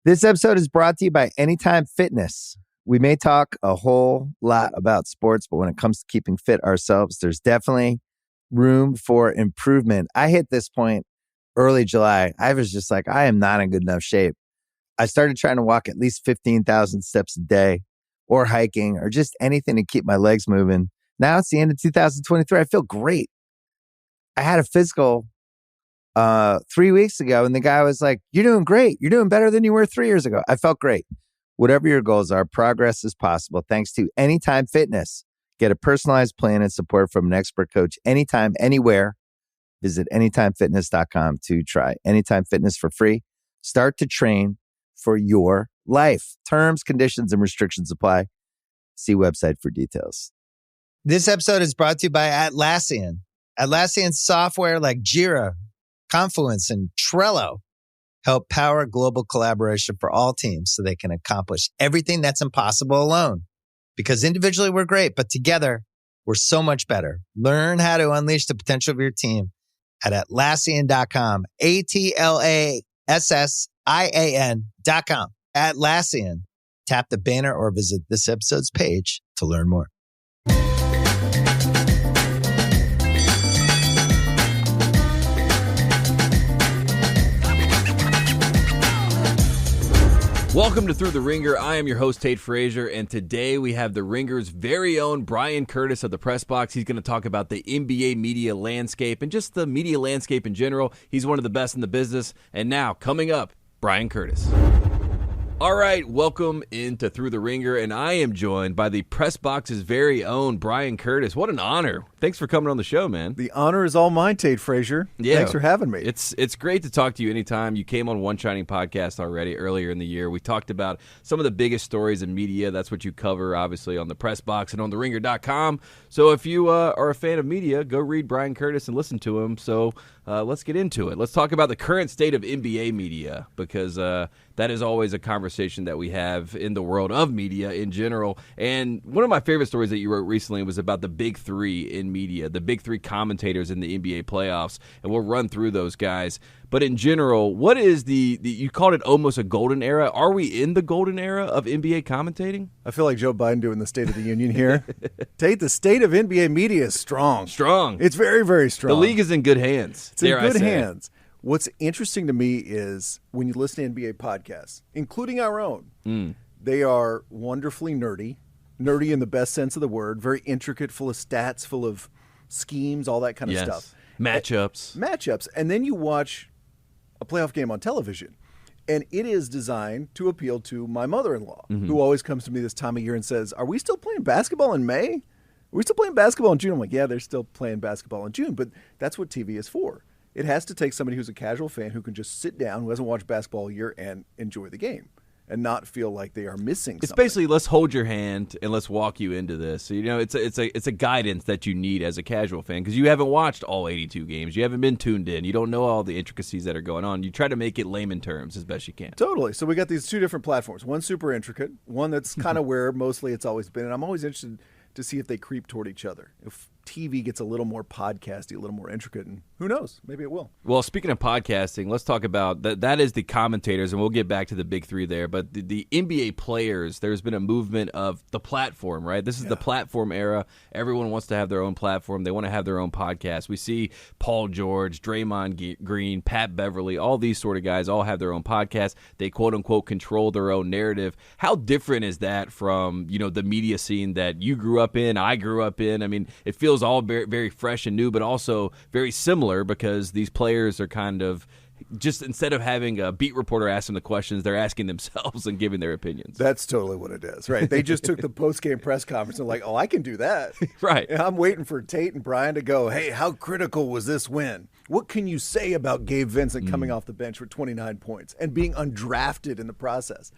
This episode is brought to you by Anytime Fitness. We may talk a whole lot about sports, but when it comes to keeping fit ourselves, there's definitely room for improvement. I hit this point early July. I was just like, I am not in good enough shape. I started trying to walk at least 15,000 steps a day or hiking or just anything to keep my legs moving. Now it's the end of 2023. I feel great. I had a physical 3 weeks ago, and the guy was like, "You're doing great. You're doing better than you were 3 years ago." I felt great. Whatever your goals are, progress is possible thanks to Anytime Fitness. Get a personalized plan and support from an expert coach anytime, anywhere. Visit anytimefitness.com to try Anytime Fitness for free. Start to train for your life. Terms, conditions, and restrictions apply. See website for details. This episode is brought to you by Atlassian. Atlassian software like Jira, Confluence, and Trello help power global collaboration for all teams so they can accomplish everything that's impossible alone. Because individually we're great, but together we're so much better. Learn how to unleash the potential of your team at Atlassian.com. Atlassian.com. Atlassian. Tap the banner or visit this episode's page to learn more. Welcome to Through the Ringer. I am your host, Tate Frazier, and today we have the Ringer's very own Bryan Curtis of the Press Box. He's going to talk about the NBA media landscape and just the media landscape in general. He's one of the best in the business. And now, coming up, Bryan Curtis. All right, welcome into Through the Ringer, and I am joined by the Press Box's very own Bryan Curtis. What an honor. Thanks for coming on the show, man. The honor is all mine, Tate Frazier. Yeah. Thanks for having me. It's great to talk to you anytime. You came on One Shining Podcast already earlier in the year. We talked about some of the biggest stories in media. That's what you cover, obviously, on the Press Box and on theringer.com. So if you are a fan of media, go read Bryan Curtis and listen to him. So let's get into it. Let's talk about the current state of NBA media, because that is always a conversation that we have in the world of media in general. And one of my favorite stories that you wrote recently was about the big three in media, the big three commentators in the NBA playoffs. And we'll run through those guys. But in general, what is the you called it almost a golden era. Are we in the golden era of NBA commentating? I feel like Joe Biden doing the State of the Union here. Tate, the state of NBA media is strong. Strong. It's very, very strong. The league is in good hands. It's in good hands. What's interesting to me is when you listen to NBA podcasts, including our own, they are wonderfully nerdy in the best sense of the word, very intricate, full of stats, full of schemes, all that kind of stuff. Matchups. And then you watch a playoff game on television, and it is designed to appeal to my mother-in-law, who always comes to me this time of year and says, "Are we still playing basketball in May? Are we still playing basketball in June?" I'm like, yeah, they're still playing basketball in June, but that's what TV is for. It has to take somebody who's a casual fan who can just sit down, who hasn't watched basketball all year, and enjoy the game and not feel like they are missing something. It's basically, let's hold your hand and let's walk you into this. So, it's a guidance that you need as a casual fan, because you haven't watched all 82 games. You haven't been tuned in. You don't know all the intricacies that are going on. You try to make it layman terms as best you can. Totally. So we got these two different platforms. One super intricate, one that's kind of where mostly it's always been. And I'm always interested to see if they creep toward each other. If TV gets a little more podcasty, a little more intricate, and who knows, maybe it will. Well, speaking of podcasting, let's talk about that is the commentators, and we'll get back to the big three there, but the NBA players, there's been a movement of the platform, right? This is the platform era. Everyone wants to have their own platform. They want to have their own podcast. We see Paul George, Draymond Green, Pat Beverly, all these sort of guys all have their own podcast. They quote-unquote control their own narrative. How different is that from, the media scene that you grew up in, I grew up in? I mean, it feels all very, very fresh and new, but also very similar, because these players are kind of just, instead of having a beat reporter ask them the questions, they're asking themselves and giving their opinions. That's totally what it is, right? They just took the post-game press conference and like, oh, I can do that. Right. And I'm waiting for Tate and Bryan to go, hey, how critical was this win? What can you say about Gabe Vincent coming off the bench for 29 points and being undrafted in the process?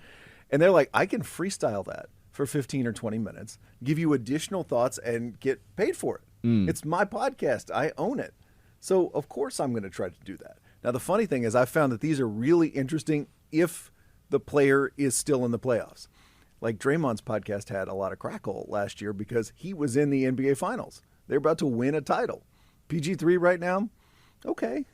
And they're like, I can freestyle that for 15 or 20 minutes, give you additional thoughts, and get paid for it. It's my podcast. I own it. So, of course, I'm going to try to do that. Now, the funny thing is I found that these are really interesting if the player is still in the playoffs. Like Draymond's podcast had a lot of crackle last year because he was in the NBA Finals. They're about to win a title. PG3 right now, Okay.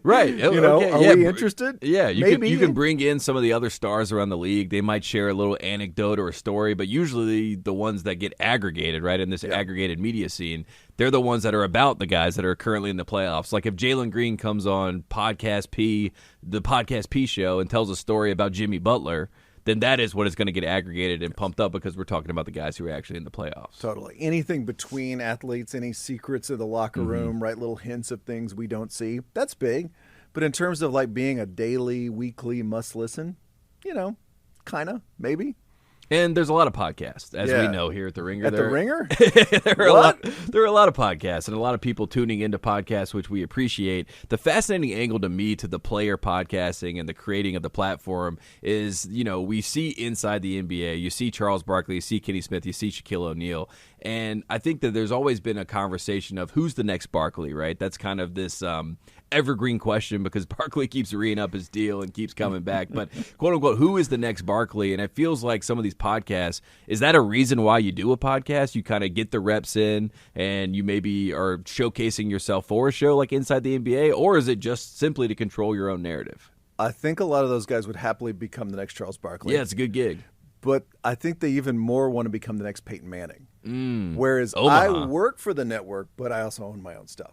Right. You know, okay. are we interested? Yeah, you Maybe. can bring in some of the other stars around the league. They might share a little anecdote or a story, but usually the ones that get aggregated, right, in this aggregated media scene, they're the ones that are about the guys that are currently in the playoffs. Like if Jalen Green comes on Podcast P, the Podcast P show, and tells a story about Jimmy Butler, then that is what is going to get aggregated and pumped up because we're talking about the guys who are actually in the playoffs. Totally. Anything between athletes, any secrets of the locker room, right? Little hints of things we don't see. That's big. But in terms of like being a daily, weekly must listen, you know, kind of, maybe. And there's a lot of podcasts, as we know here at The Ringer. The Ringer? there are a lot of podcasts and a lot of people tuning into podcasts, which we appreciate. The fascinating angle to me to the player podcasting and the creating of the platform is, you know, we see inside the NBA, you see Charles Barkley, you see Kenny Smith, you see Shaquille O'Neal. And I think that there's always been a conversation of who's the next Barkley, right? That's kind of this evergreen question because Barkley keeps re up his deal and keeps coming back. But, quote, unquote, who is the next Barkley? And it feels like some of these podcasts, is that a reason why you do a podcast? You kind of get the reps in and you maybe are showcasing yourself for a show like Inside the NBA? Or is it just simply to control your own narrative? I think a lot of those guys would happily become the next Charles Barkley. Yeah, it's a good gig. But I think they even more want to become the next Peyton Manning. Whereas Omaha. I work for the network, but I also own my own stuff.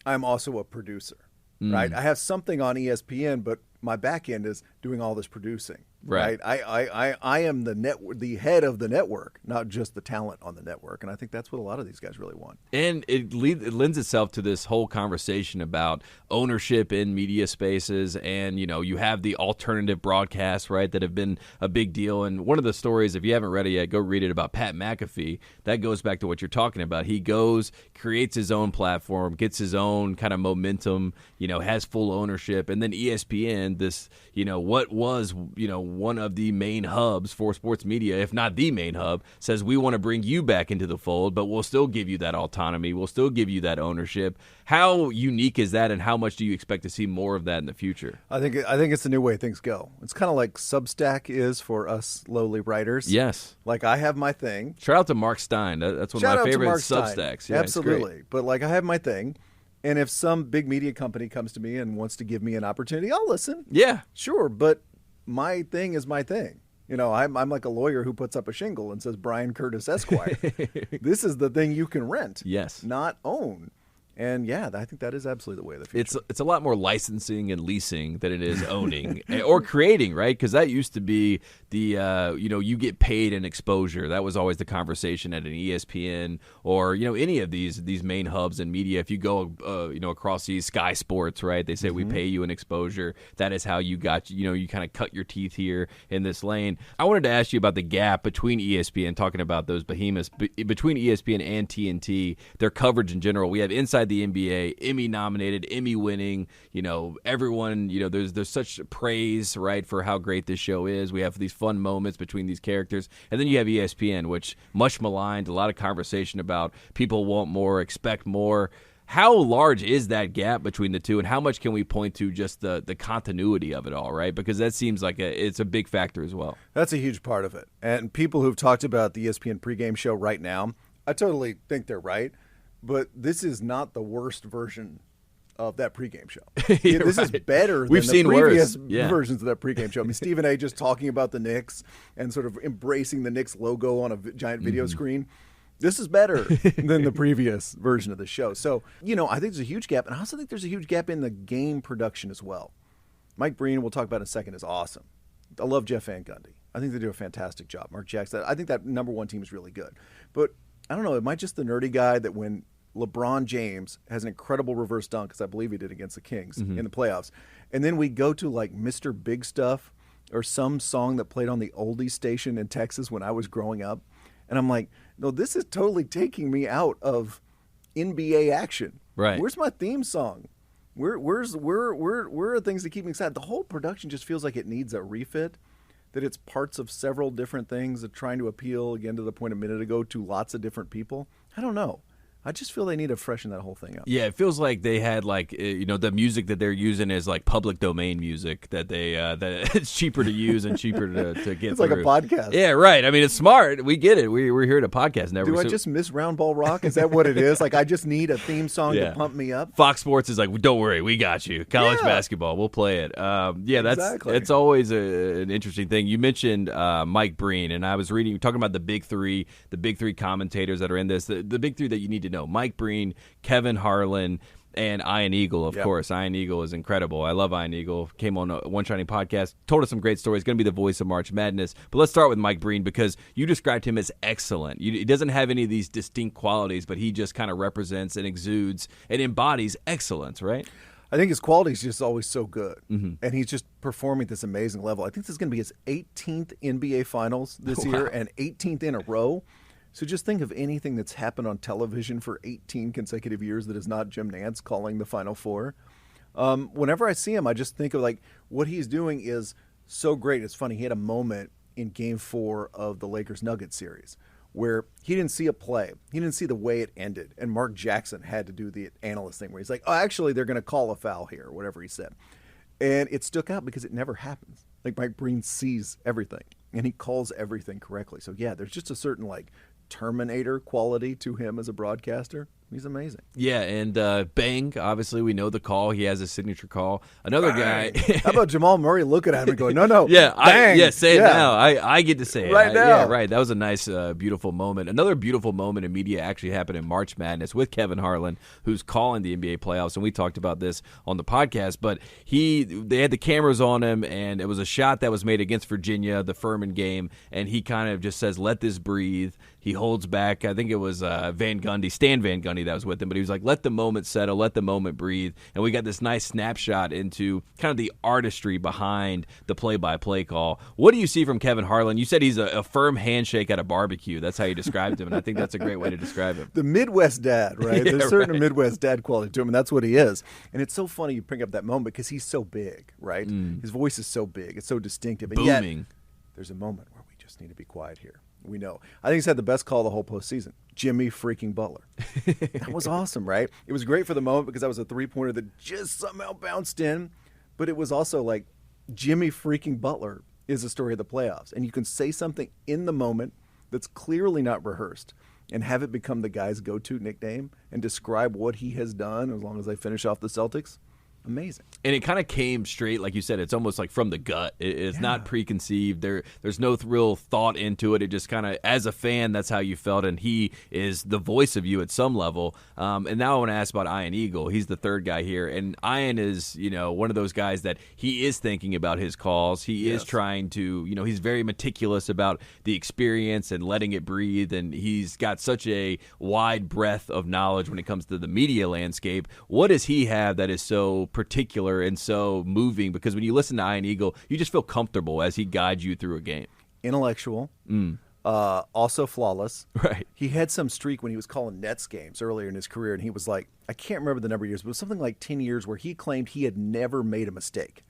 I'm also a producer, right? I have something on ESPN, but my back end is doing all this producing. Right. I am the head of the network, not just the talent on the network. And I think that's what a lot of these guys really want. And it lends itself to this whole conversation about ownership in media spaces. And, you know, you have the alternative broadcasts, right, that have been a big deal. And one of the stories, if you haven't read it yet, go read it about Pat McAfee. That goes back to what you're talking about. He goes, creates his own platform, gets his own kind of momentum, you know, has full ownership. And then ESPN, this, you know, what was, you know, one of the main hubs for sports media, if not the main hub, says we want to bring you back into the fold, but we'll still give you that autonomy. We'll still give you that ownership. How unique is that, and how much do you expect to see more of that in the future? I think it's the new way things go. It's kind of like Substack is for us lowly writers. Yes. Like I have my thing. Shout out to Mark Stein. That's one of my favorite Substacks. Yeah, absolutely. But like I have my thing. And if some big media company comes to me and wants to give me an opportunity, I'll listen. Yeah. Sure, but my thing is my thing. You know, I'm like a lawyer who puts up a shingle and says Bryan Curtis Esquire. This is the thing you can rent, yes, not own. And yeah, I think that is absolutely the way of the future. It's a lot more licensing and leasing than it is owning or creating, right? Because that used to be the you get paid in exposure. That was always the conversation at an ESPN or any of these main hubs in media. If you go across these Sky Sports, right? They say we pay you in exposure. That is how you got you kind of cut your teeth here in this lane. I wanted to ask you about the gap between ESPN, talking about those behemoths between ESPN and TNT, their coverage in general. We have Inside the NBA, Emmy nominated, Emmy winning, everyone, there's such praise, right, for how great this show is. We have these fun moments between these characters. And then you have ESPN, which much maligned, a lot of conversation about people want more, expect more. How large is that gap between the two, and how much can we point to just the continuity of it all, right? Because that seems like it's a big factor as well. That's a huge part of it. And people who've talked about the ESPN pregame show right now, I totally think they're right. But this is not the worst version of that pregame show. This is better than the previous versions of that pregame show. I mean, Stephen A. just talking about the Knicks and sort of embracing the Knicks logo on a giant video screen. This is better than the previous version of the show. So, I think there's a huge gap. And I also think there's a huge gap in the game production as well. Mike Breen, we'll talk about in a second, is awesome. I love Jeff Van Gundy. I think they do a fantastic job. Mark Jackson, I think that number one team is really good. But I don't know, am I just the nerdy guy that when LeBron James has an incredible reverse dunk, because I believe he did against the Kings in the playoffs, and then we go to like Mr. Big Stuff or some song that played on the oldies station in Texas when I was growing up, and I'm like, no, this is totally taking me out of NBA action. Right. Where's my theme song? Where are things that keep me excited? The whole production just feels like it needs a refit, that it's parts of several different things that trying to appeal, again, to the point a minute ago, to lots of different people. I don't know. I just feel they need to freshen that whole thing up. Yeah, it feels like they had the music that they're using is like public domain music that they that it's cheaper to use and cheaper to get. It's through. like a podcast. Yeah, right. I mean, it's smart. We get it. We're here at a podcast network. Do I just miss Round Ball Rock? Is that what it is? Like I just need a theme song to pump me up. Fox Sports is like, don't worry, we got you. College basketball, we'll play it. It's always an interesting thing. You mentioned Mike Breen, and I was talking about the big three commentators that are in this. The big three that you need to know: Mike Breen, Kevin Harlan, and Ian Eagle, of course. Ian Eagle is incredible. I love Ian Eagle. Came on One Shining Podcast, told us some great stories. Going to be the voice of March Madness. But let's start with Mike Breen because you described him as excellent. He doesn't have any of these distinct qualities, but he just kind of represents and exudes and embodies excellence, right? I think his quality is just always so good, and he's just performing at this amazing level. I think this is going to be his 18th NBA Finals this year and 18th in a row. So just think of anything that's happened on television for 18 consecutive years that is not Jim Nantz calling the Final Four. Whenever I see him, I just think of like what he's doing is so great. It's funny. He had a moment in Game 4 of the Lakers-Nuggets series where he didn't see a play. He didn't see the way it ended. And Mark Jackson had to do the analyst thing where he's like, oh, actually, they're going to call a foul here, or whatever he said. And it stuck out because it never happens. Like Mike Breen sees everything, and he calls everything correctly. So, yeah, there's just a certain, like, Terminator quality to him as a broadcaster. He's amazing. Yeah, and Bang, obviously, we know the call. He has a signature call. Another guy. How about Jamal Murray looking at him and going, no, Bang. Say it now. I get to say it. Right now. Yeah, right. That was a nice, beautiful moment. Another beautiful moment in media actually happened in March Madness with Kevin Harlan, who's calling the NBA playoffs, and we talked about this on the podcast, but they had the cameras on him, and it was a shot that was made against Virginia, the Furman game, and he kind of just says, let this breathe. He holds back. I think it was Stan Van Gundy that was with him, but he was like, let the moment settle, let the moment breathe. And we got this nice snapshot into kind of the artistry behind the play-by-play call. What do you see from Kevin Harlan? You said he's a firm handshake at a barbecue. That's how you described him, and I think that's a great way to describe him. The Midwest dad, right? There's certain Midwest dad quality to him, and that's what he is. And it's so funny you bring up that moment because he's so big, right? His voice is so big. It's so distinctive. And booming. Yet, there's a moment where we just need to be quiet here. We know. I think he's had the best call the whole postseason. Jimmy freaking Butler. That was awesome, right? It was great for the moment because that was a three-pointer that just somehow bounced in. But it was also like Jimmy freaking Butler is the story of the playoffs. And you can say something in the moment that's clearly not rehearsed and have it become the guy's go-to nickname and describe what he has done as long as they finish off the Celtics. Amazing. And it kind of came straight, like you said, it's almost like from the gut. It's not preconceived. There's no real thought into it. It just kind of, as a fan, that's how you felt, and he is the voice of you at some level. And now I want to ask about Ian Eagle. He's the third guy here, and Ian is, one of those guys that he is thinking about his calls. He is trying to, he's very meticulous about the experience and letting it breathe, and he's got such a wide breadth of knowledge when it comes to the media landscape. What does he have that is so particular and so moving? Because when you listen to Ian Eagle, you just feel comfortable as he guides you through a game. Intellectual, also flawless. Right. He had some streak when he was calling Nets games earlier in his career, and he was like, I can't remember the number of years, but it was something like 10 years where he claimed he had never made a mistake,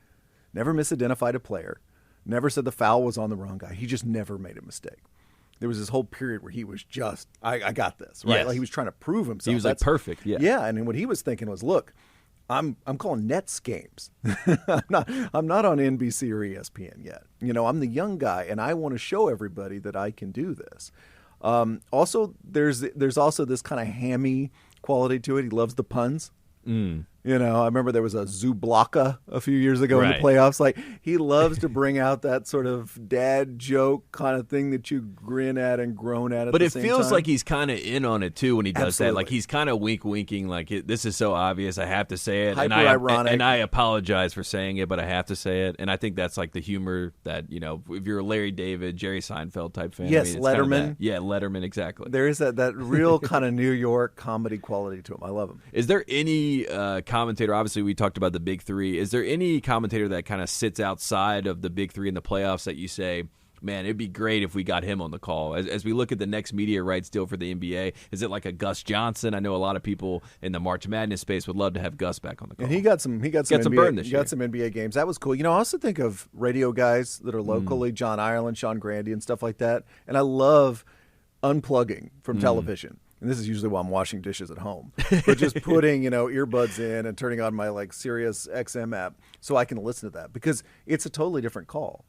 never misidentified a player, never said the foul was on the wrong guy. He just never made a mistake. There was this whole period where he was just, I got this, right? Yes. Like he was trying to prove himself. He was like perfect. Yeah, and what he was thinking was, look, I'm calling Nets games. I'm not on NBC or ESPN yet. I'm the young guy, and I want to show everybody that I can do this. Also, there's also this kind of hammy quality to it. He loves the puns. I remember there was a Zublaka a few years ago in the playoffs. Like, he loves to bring out that sort of dad joke kind of thing that you grin at and groan at but the same time. But it feels like he's kind of in on it, too, when he does Absolutely. that. Like, he's kind of winking, like, this is so obvious, I have to say it. Hyper-ironic. And I apologize for saying it, but I have to say it. And I think that's, like, the humor that, if you're a Larry David, Jerry Seinfeld type fan. Yes, it's Letterman. Kind of yeah, Letterman, exactly. There is that real kind of New York comedy quality to him. I love him. Is there any commentator, obviously we talked about the big three, is there any commentator that kind of sits outside of the big three in the playoffs that you say, man, it'd be great if we got him on the call? As we look at the next media rights deal for the NBA, is it like a Gus Johnson? I know a lot of people in the March Madness space would love to have Gus back on the call. And he got some NBA, burn this year. Got some NBA games. That was cool. I also think of radio guys that are locally, John Ireland, Sean Grandy, and stuff like that. And I love unplugging from television. and this is usually while I'm washing dishes at home, but just putting, earbuds in and turning on my like Sirius XM app so I can listen to that, because it's a totally different call.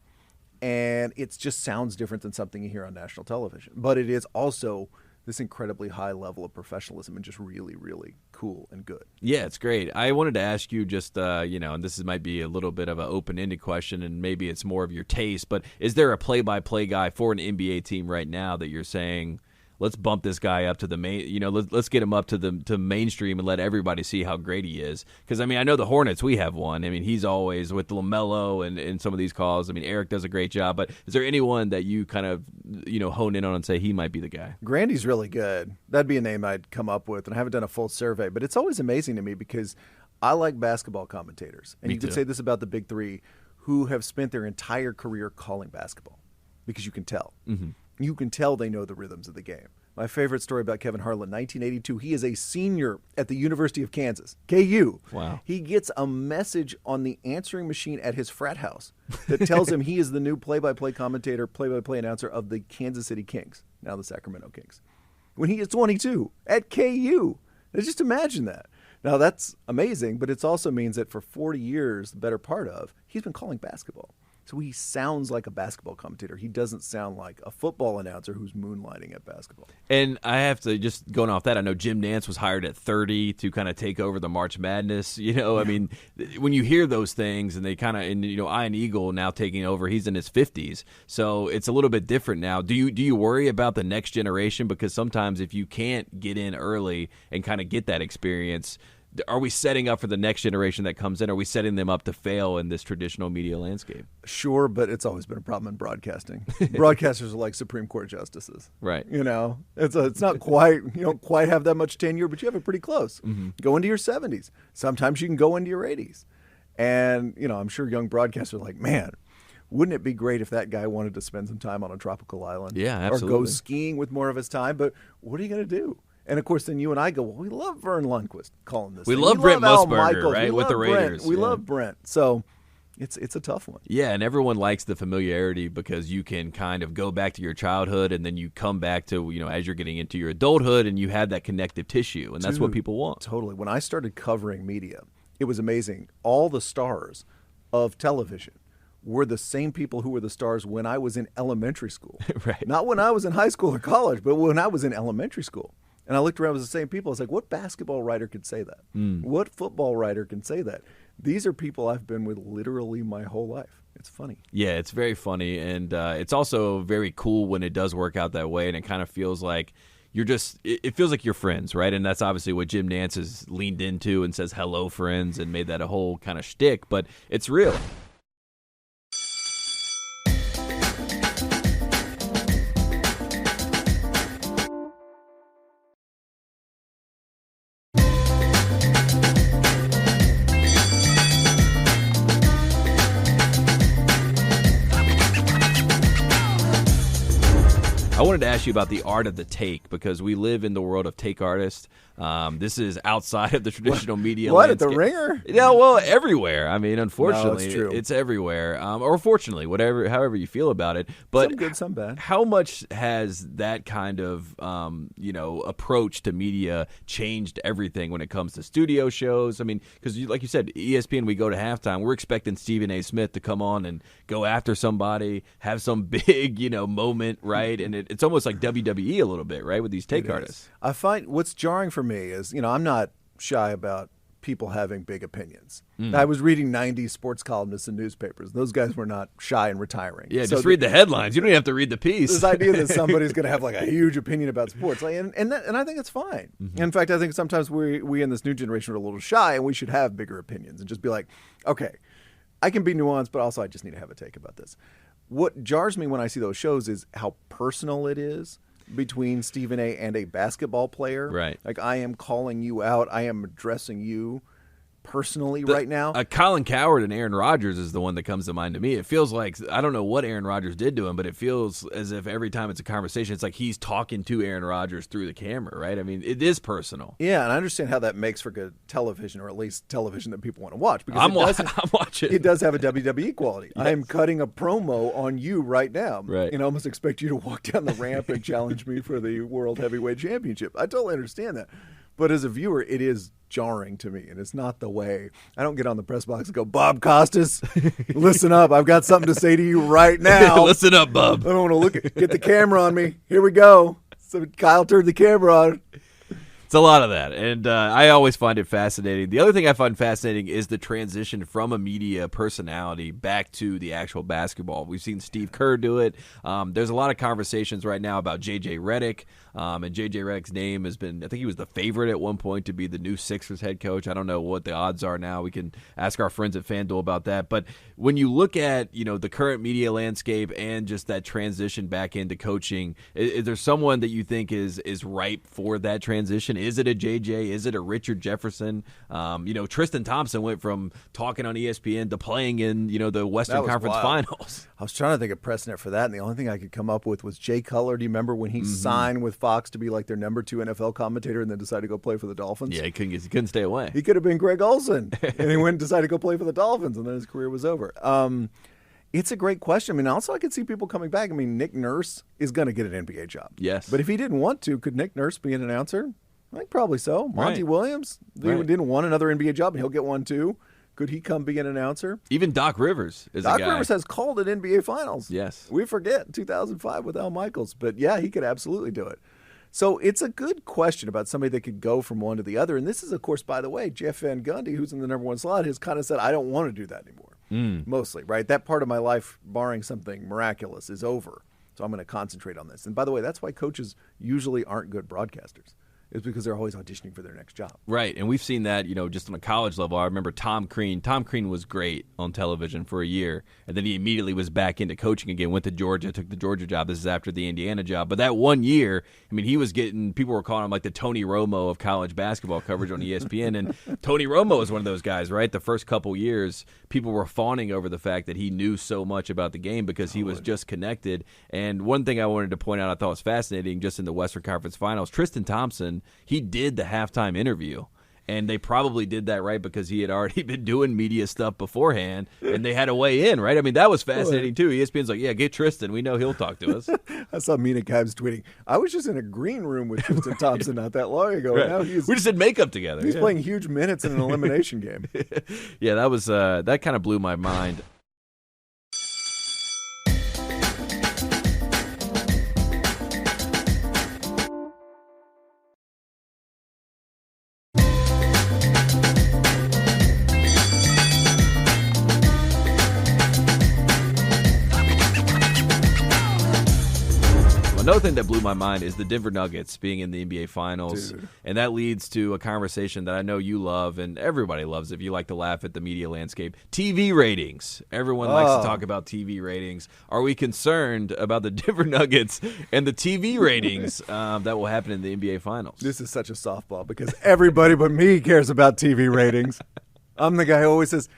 And it just sounds different than something you hear on national television. But it is also this incredibly high level of professionalism and just really, really cool and good. Yeah, it's great. I wanted to ask you just, and this might be a little bit of an open-ended question, and maybe it's more of your taste, but is there a play-by-play guy for an NBA team right now that you're saying, let's bump this guy up to the main, let's get him up to mainstream and let everybody see how great he is? Because, I know the Hornets, we have one. He's always with LaMelo and some of these calls. Eric does a great job. But is there anyone that you kind of, hone in on and say he might be the guy? Grandy's really good. That'd be a name I'd come up with, and I haven't done a full survey. But it's always amazing to me because I like basketball commentators. And Me you could too. say this about the big three who have spent their entire career calling basketball, because you can tell. Mm-hmm. You can tell they know the rhythms of the game. My favorite story about Kevin Harlan, 1982, he is a senior at the University of Kansas, KU. Wow. He gets a message on the answering machine at his frat house that tells him he is the new play-by-play commentator, play-by-play announcer of the Kansas City Kings, now the Sacramento Kings, when he is 22 at KU. Now, just imagine that. Now, that's amazing, but it also means that for 40 years, the better part of, he's been calling basketball. So he sounds like a basketball commentator. He doesn't sound like a football announcer who's moonlighting at basketball. And I have to, just going off that, I know Jim Nantz was hired at 30 to kind of take over the March Madness. When you hear those things and they kind of, Ian Eagle now taking over, he's in his 50s. So it's a little bit different now. Do you worry about the next generation? Because sometimes if you can't get in early and kind of get that experience, are we setting up for the next generation that comes in? Are we setting them up to fail in this traditional media landscape? Sure, but it's always been a problem in broadcasting. Broadcasters are like Supreme Court justices. Right. It's not quite, you don't quite have that much tenure, but you have it pretty close. Mm-hmm. Go into your 70s. Sometimes you can go into your 80s. And, I'm sure young broadcasters are like, man, wouldn't it be great if that guy wanted to spend some time on a tropical island? Yeah, absolutely. Or go skiing with more of his time. But what are you going to do? And, of course, then you and I go, well, we love Vern Lundquist calling this. We love Brent Musburger, right, with the Raiders. We love Brent. So it's a tough one. Yeah, and everyone likes the familiarity because you can kind of go back to your childhood and then you come back to, as you're getting into your adulthood and you have that connective tissue, and that's what people want. Totally. When I started covering media, it was amazing. All the stars of television were the same people who were the stars when I was in elementary school. Right. Not when I was in high school or college, but when I was in elementary school. And I looked around, it was the same people. I was like, what basketball writer could say that? What football writer can say that? These are people I've been with literally my whole life. It's funny. Yeah, it's very funny. And it's also very cool when it does work out that way. And it kind of feels like it feels like you're friends, right? And that's obviously what Jim Nantz has leaned into and says, hello, friends, and made that a whole kind of shtick. But it's real. I wanted to ask you about the art of the take, because we live in the world of take artists. This is outside of the traditional media What, landscape. at the Ringer? Yeah, well, everywhere. Unfortunately, No, it's true. It's everywhere. Or fortunately, however you feel about it. But some good, some bad. How much has that kind of approach to media changed everything when it comes to studio shows? Because like you said, ESPN, we go to halftime, we're expecting Stephen A. Smith to come on and go after somebody, have some big moment, right? And it's almost like WWE a little bit, right, with these take artists. I find what's jarring for me is, I'm not shy about people having big opinions. I was reading 90s sports columnists in newspapers. Those guys were not shy and retiring. Yeah, so just read the headlines. You don't even have to read the piece. This idea that somebody's going to have like a huge opinion about sports, and I think it's fine. Mm-hmm. In fact, I think sometimes we in this new generation are a little shy, and we should have bigger opinions and just be like, okay, I can be nuanced, but also I just need to have a take about this. What jars me when I see those shows is how personal it is between Stephen A. and a basketball player. Right. Like, I am calling you out. I am addressing you. personally right now. Colin Cowherd and Aaron Rodgers is the one that comes to mind to me. It feels like, I don't know what Aaron Rodgers did to him, but it feels as if every time it's a conversation, it's like he's talking to Aaron Rodgers through the camera, right? I mean, it is personal. Yeah, and I understand how that makes for good television, or at least television that people want to watch. Because I'm watching. It does have a WWE quality. Yes. I am cutting a promo on you right now. Right. And I almost expect you to walk down the ramp and challenge me for the World Heavyweight Championship. I totally understand that. But as a viewer, it is jarring to me, and it's not the way. I don't get on the press box and go, Bob Costas, listen up. I've got something to say to you right now. Listen up, Bob. I don't want to get the camera on me. Here we go. So Kyle turned the camera on. It's a lot of that, and I always find it fascinating. The other thing I find fascinating is the transition from a media personality back to the actual basketball. We've seen Steve Kerr do it. There's a lot of conversations right now about J.J. Redick, and J.J. Redick's name has been, I think he was the favorite at one point to be the new Sixers head coach. I don't know what the odds are now. We can ask our friends at FanDuel about that. But when you look at, the current media landscape and just that transition back into coaching, is there someone that you think is ripe for that transition? Is it a JJ? Is it a Richard Jefferson? Tristan Thompson went from talking on ESPN to playing in, the Western Conference Finals. I was trying to think of precedent for that, and the only thing I could come up with was Jay Cutler. Do you remember when he signed with Fox to be like their number 2 NFL commentator and then decided to go play for the Dolphins? Yeah, he couldn't stay away. He could have been Greg Olson, and he went and decided to go play for the Dolphins, and then his career was over. It's a great question. I mean, also I could see people coming back. I mean, Nick Nurse is going to get an NBA job. Yes. But if he didn't want to, could Nick Nurse be an announcer? I think probably so. Monty Williams didn't want another NBA job, and he'll get one too. Could he come be an announcer? Even Doc Rivers is a guy. Doc Rivers has called an NBA Finals. Yes. We forget 2005 with Al Michaels. But, yeah, he could absolutely do it. So it's a good question about somebody that could go from one to the other. And this is, of course, by the way, Jeff Van Gundy, who's in the number 1 slot, has kind of said, I don't want to do that anymore. Mostly, right? That part of my life, barring something miraculous, is over. So I'm going to concentrate on this. And by the way, that's why coaches usually aren't good broadcasters. Is because they're always auditioning for their next job. Right, and we've seen that, just on a college level. I remember Tom Crean. Tom Crean was great on television for a year, and then he immediately was back into coaching again, went to Georgia, took the Georgia job. This is after the Indiana job. But that 1 year, he was getting, people were calling him like the Tony Romo of college basketball coverage on ESPN, and Tony Romo is one of those guys, right? The first couple years, people were fawning over the fact that he knew so much about the game because he was just connected. And one thing I wanted to point out I thought was fascinating, just in the Western Conference Finals, Tristan Thompson, he did the halftime interview, and they probably did that right because he had already been doing media stuff beforehand, and they had a way in, right? I mean, that was fascinating, too. ESPN's like, yeah, get Tristan. We know he'll talk to us. I saw Mina Kimes tweeting, I was just in a green room with Tristan Thompson not that long ago. Right. Now we just did makeup together. He's playing huge minutes in an elimination game. Yeah, that was that kind of blew my mind. Another thing that blew my mind is the Denver Nuggets being in the NBA Finals. Dude. And that leads to a conversation that I know you love and everybody loves if you like to laugh at the media landscape. TV ratings. Everyone likes to talk about TV ratings. Are we concerned about the Denver Nuggets and the TV ratings that will happen in the NBA Finals? This is such a softball because everybody but me cares about TV ratings. I'm the guy who always says,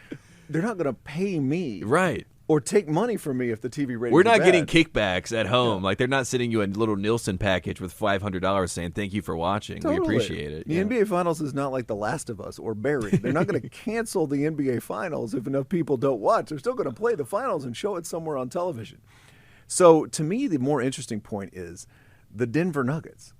they're not going to pay me. Right. Or take money from me if the TV ratings We're not are getting bad. kickbacks at home. Yeah. Like, they're not sending you a little Nielsen package with $500 saying, thank you for watching. Totally. We appreciate it. The NBA Finals is not like The Last of Us or Barry. They're not going to cancel the NBA Finals if enough people don't watch. They're still going to play the Finals and show it somewhere on television. So, to me, the more interesting point is the Denver Nuggets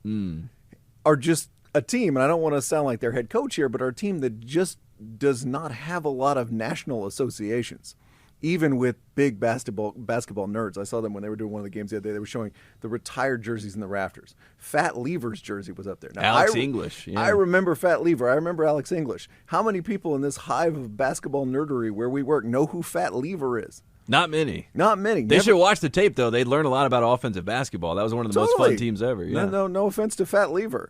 are just a team, and I don't want to sound like their head coach here, but are a team that just does not have a lot of national associations. Even with big basketball nerds. I saw them when they were doing one of the games the other day. They were showing the retired jerseys in the rafters. Fat Lever's jersey was up there. Now, Alex English. Yeah. I remember Fat Lever. I remember Alex English. How many people in this hive of basketball nerdery where we work know who Fat Lever is? Not many. Not many. They should watch the tape, though. They'd learn a lot about offensive basketball. That was one of the most fun teams ever. Yeah. No offense to Fat Lever.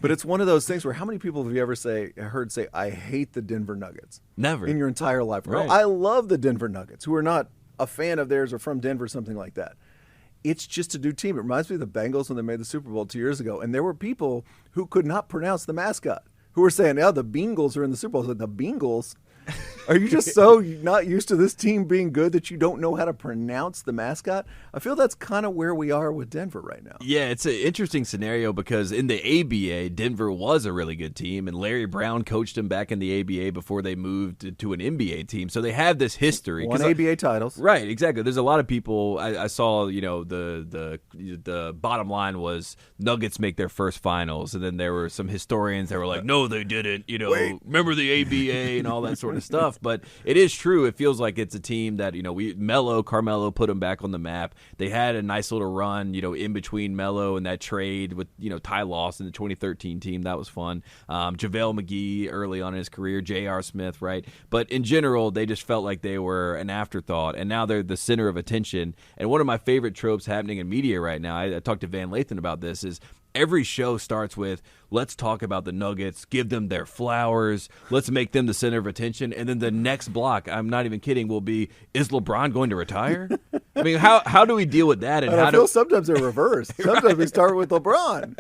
But it's one of those things where how many people have you ever heard say, I hate the Denver Nuggets? Never. In your entire life. Right. I love the Denver Nuggets, who are not a fan of theirs or from Denver, something like that. It's just a new team. It reminds me of the Bengals when they made the Super Bowl 2 years ago. And there were people who could not pronounce the mascot. who were saying, "Yeah, the Bengals are in the Super Bowl." I was like, the Bengals? Are you just so not used to this team being good that you don't know how to pronounce the mascot? I feel that's kind of where we are with Denver right now. Yeah, it's an interesting scenario because in the ABA, Denver was a really good team, and Larry Brown coached them back in the ABA before they moved to an NBA team. So they have this history. Won ABA titles. Right, exactly. There's a lot of people. I saw, the bottom line was Nuggets make their first finals, and then there were some historians that were like, no, they didn't. Remember the ABA and all that sort of stuff. But it is true. It feels like it's a team that, Carmelo put them back on the map. They had a nice little run, in between Melo and that trade with, Ty Lawson, the 2013 team. That was fun. JaVale McGee early on in his career, J.R. Smith, right? But in general, they just felt like they were an afterthought, and now they're the center of attention. And one of my favorite tropes happening in media right now, I talked to Van Lathan about this, is every show starts with, let's talk about the Nuggets, give them their flowers, let's make them the center of attention. And then the next block, I'm not even kidding, will be, is LeBron going to retire? I mean, how do we deal with that? And I feel sometimes they're reversed. Sometimes we start with LeBron.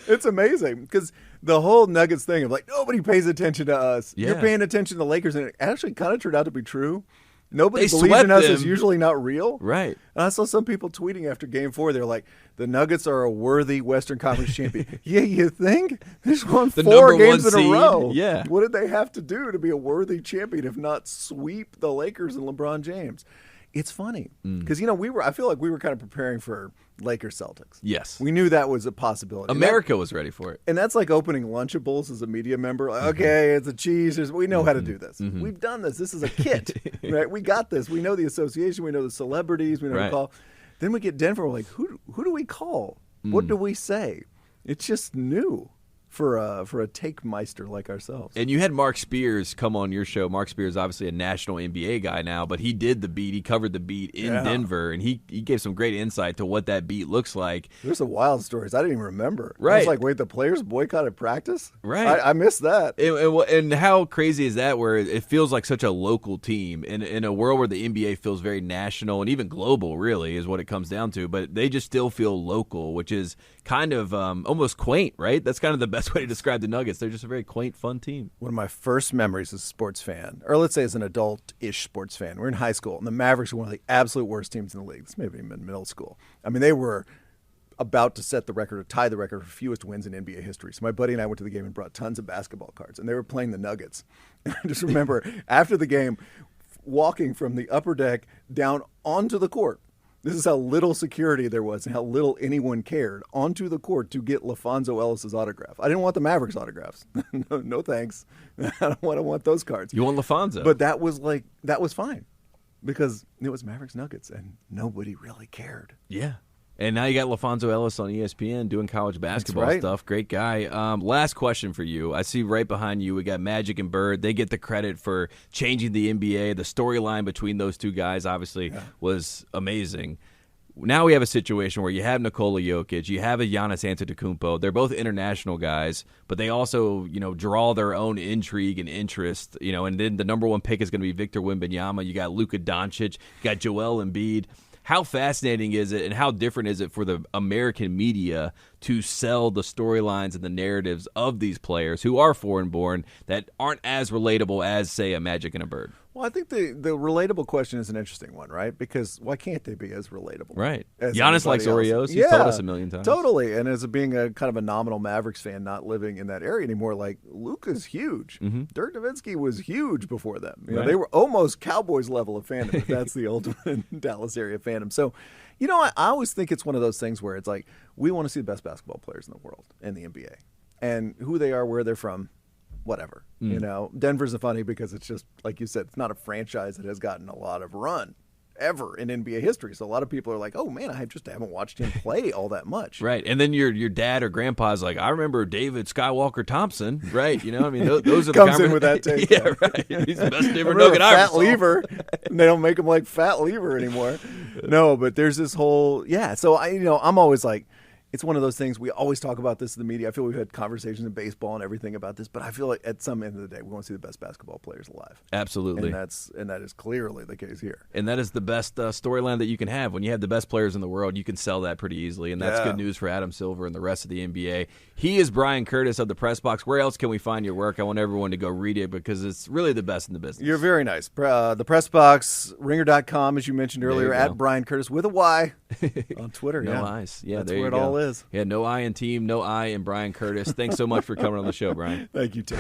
It's amazing because the whole Nuggets thing of like, nobody pays attention to us. Yeah. You're paying attention to the Lakers, and it actually kind of turned out to be true. Nobody believes in us is usually not real. Right. And I saw some people tweeting after Game 4. They're like, the Nuggets are a worthy Western Conference champion. Yeah, you think? They just won 4 games in a row. Yeah. What did they have to do to be a worthy champion if not sweep the Lakers and LeBron James? It's funny because, I feel like we were kind of preparing for Lakers Celtics. Yes. We knew that was a possibility. America was ready for it. And that's like opening Lunchables as a media member. Like, okay, it's a cheese. We know how to do this. We've done this. This is a kit. Right? We got this. We know the association. We know the celebrities. We know to call. Then we get Denver. We're like, who do we call? What do we say? It's just new for a take meister like ourselves. And you had Mark Spears come on your show. Mark Spears, obviously a national NBA guy now, but he did the beat. He covered the beat in Denver, and he gave some great insight to what that beat looks like. There's some wild stories I didn't even remember. Right. I was like, wait, the players boycotted practice? Right. I missed that. And how crazy is that, where it feels like such a local team in a world where the NBA feels very national and even global, really, is what it comes down to. But they just still feel local, which is kind of almost quaint, right? That's kind of the best way to describe the Nuggets. They're just a very quaint, fun team. One of my first memories as a sports fan, or let's say as an adult-ish sports fan, we're in high school, and the Mavericks were one of the absolute worst teams in the league. This may have been in middle school. I mean, they were about to set the record or tie the record for fewest wins in NBA history. So my buddy and I went to the game and brought tons of basketball cards, and they were playing the Nuggets. And I just remember after the game, walking from the upper deck down onto the court. This is how little security there was and how little anyone cared, onto the court to get LaFonso Ellis's autograph. I didn't want the Mavericks autographs. No thanks. I don't want those cards. You want LaFonso. But that was fine because it was Mavericks Nuggets and nobody really cared. Yeah. And now you got LaFonso Ellis on ESPN doing college basketball stuff. Great guy. Last question for you. I see right behind you we got Magic and Bird. They get the credit for changing the NBA. The storyline between those two guys obviously was amazing. Now we have a situation where you have Nikola Jokic, you have a Giannis Antetokounmpo. They're both international guys, but they also, draw their own intrigue and interest. And then the number 1 pick is going to be Victor Wembanyama. You got Luka Doncic, you got Joel Embiid. How fascinating is it and how different is it for the American media to sell the storylines and the narratives of these players who are foreign-born that aren't as relatable as, say, a Magic and a Bird? Well, I think the relatable question is an interesting one, right? Because why can't they be as relatable? Right. Giannis likes Oreos. He's told us a million times. Totally. And as being a kind of a nominal Mavericks fan, not living in that area anymore, like Luka's huge. Mm-hmm. Dirk Nowitzki was huge before them. They were almost Cowboys level of fandom. If that's the ultimate Dallas area fandom. So, I always think it's one of those things where it's like we want to see the best basketball players in the world in the NBA, and who they are, where they're from. Whatever. Denver's funny because it's just, like you said, it's not a franchise that has gotten a lot of run ever in NBA history. So a lot of people are like, oh, man, I just haven't watched him play all that much. Right. And then your dad or grandpa's like, I remember David Skywalker Thompson, right? Those are Comes in with that tape. Yeah, right. He's the best Denver Nugget I ever saw. Fat Lever. And they don't make him like Fat Lever anymore. No, but there's this whole, so I'm always like, it's one of those things, we always talk about this in the media. I feel we've had conversations in baseball and everything about this, but I feel like at some end of the day, we want to see the best basketball players alive. Absolutely. And that is clearly the case here. And that is the best storyline that you can have. When you have the best players in the world, you can sell that pretty easily, and that's good news for Adam Silver and the rest of the NBA. He is Bryan Curtis of the Press Box. Where else can we find your work? I want everyone to go read it because it's really the best in the business. You're very nice. The Press Box, ringer.com, as you mentioned earlier, at Bryan Curtis with a Y on Twitter. No I's. Yeah, that's there where you it go. all is. Yeah, no I in team, no I in Bryan Curtis. Thanks so much for coming on the show, Bryan. Thank you, Tate.